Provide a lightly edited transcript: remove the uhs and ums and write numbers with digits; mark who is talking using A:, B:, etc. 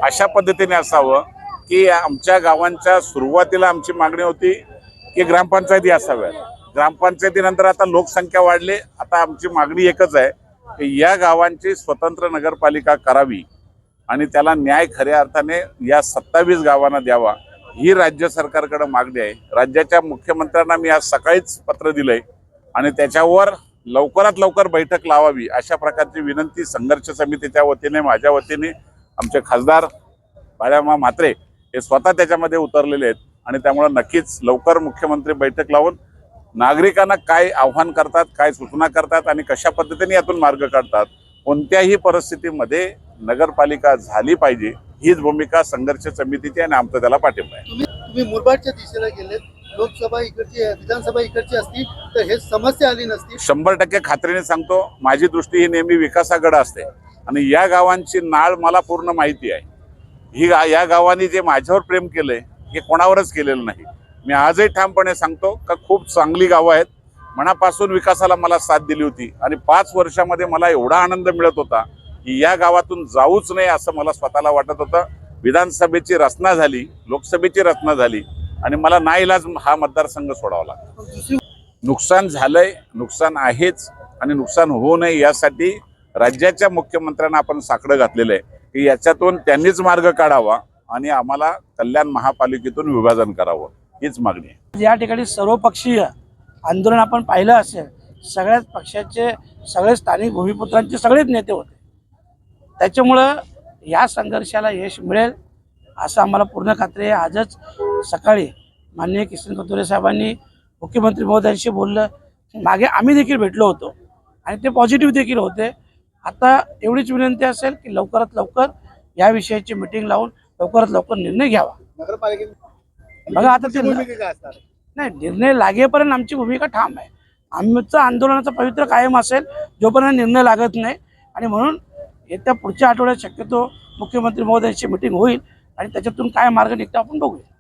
A: अशा पद्धतीने असावं की आमच्या गावांच्या सुरुवातीला आमची मागणी होती की ग्रामपंचायती असाव्यात। ग्रामपंचायतीनंतर आता लोकसंख्या वाढली, आता आमची मागणी एकच आहे की या गावांची स्वतंत्र नगरपालिका करावी आणि त्याला न्याय खऱ्या अर्थाने या 27 गावांना द्यावा, ही राज्य सरकारकडे मागणी आहे। राज्याच्या मुख्यमंत्र्यांना मी आज सकाळीच पत्र दिलंय आणि त्याच्यावर लवकरात लवकर बैठक लावावी अशा प्रकारची विनंती संघर्ष समितीच्या वतीने, माझ्या वतीने, आमचे खासदार बाळामा म्हात्रे हे स्वतः त्याच्यामध्ये उतरलेले आहेत आणि त्यामुळे नक्कीच लवकर मुख्यमंत्री बैठक लावून नागरिकांना काय आव्हान करतात, काय सूचना करतात आणि कशा पद्धतीने यातून मार्ग काढतात, कोणत्याही परिस्थितीमध्ये नगरपालिका झाली पाहिजे, हीच भूमिका संघर्ष समितीची आणि आमचा त्याला पाठिंबा आहे।
B: तुम्ही मुरबाडच्या दिशेला गेलेत, लोकसभा इकडची विधानसभा इकडची असती तर हे समस्या आली नसती।
A: 100% खात्रीने सांगतो, माझी दृष्टी ही नेहमी विकासाकडे असते आणि या गावांची नाळ मला पूर्ण माहिती आहे। या गावांनी जे माझ्यावर प्रेम केलंय हे कोणावरच केलेलं नाही। मी आजही ठामपणे सांगतो का खूप चांगली गावं आहेत, मनापासून विकासाला मला साथ दिली होती आणि 5 वर्षामध्ये मला एवढा आनंद मिळत होता की या गावातून जाऊच नाही असं मला स्वतःला वाटत होतं। विधानसभेची रचना झाली, लोकसभेची रचना झाली आणि मला नाईलाज हा मतदारसंघ सोडावा लागला। नुकसान झालंय, नुकसान आहेच आणि नुकसान होऊ नये यासाठी राज्याच्या मुख्यमंत्र्यांना आपण साकडं घातलेलं आहे की याच्यातून त्यांनीच मार्ग काढावा आणि आम्हाला कल्याण महापालिकेतून विभाजन करावं, हीच मागणी आहे।
C: या ठिकाणी सर्वपक्षीय आंदोलन आपण पाहिलं असेल, सगळ्याच पक्षाचे, सगळे स्थानिक भूमिपुत्रांचे सगळेच नेते होते। त्याच्यामुळं या संघर्षाला यश मिळेल असं आम्हाला पूर्ण खात्री आहे। आजच सकाळी माननीय किसन कथोरे साहेबांनी मुख्यमंत्री महोदयांशी बोललं, मागे आम्ही देखील भेटलो होतो आणि ते पॉझिटिव्ह देखील होते। आता एवढीच विनंती असेल की लवकरात लवकर या विषयाची मीटिंग लावून लवकरात लवकर निर्णय घ्यावा।
B: नगरपालिकेत
C: बघा आता ते
B: भूमिका काय असणार?
C: नाही, निर्णय लागेपर्यंत आमची भूमिका ठाम आहे। आमचं आंदोलनाचं पवित्र कायम असेल जोपर्यंत निर्णय लागत नाही आणि म्हणून येत्या पुढच्या आठवड्यात शक्यतो मुख्यमंत्री महोदयांची मीटिंग होईल आणि त्याच्यातून काय मार्ग निघतो आपण बघूया।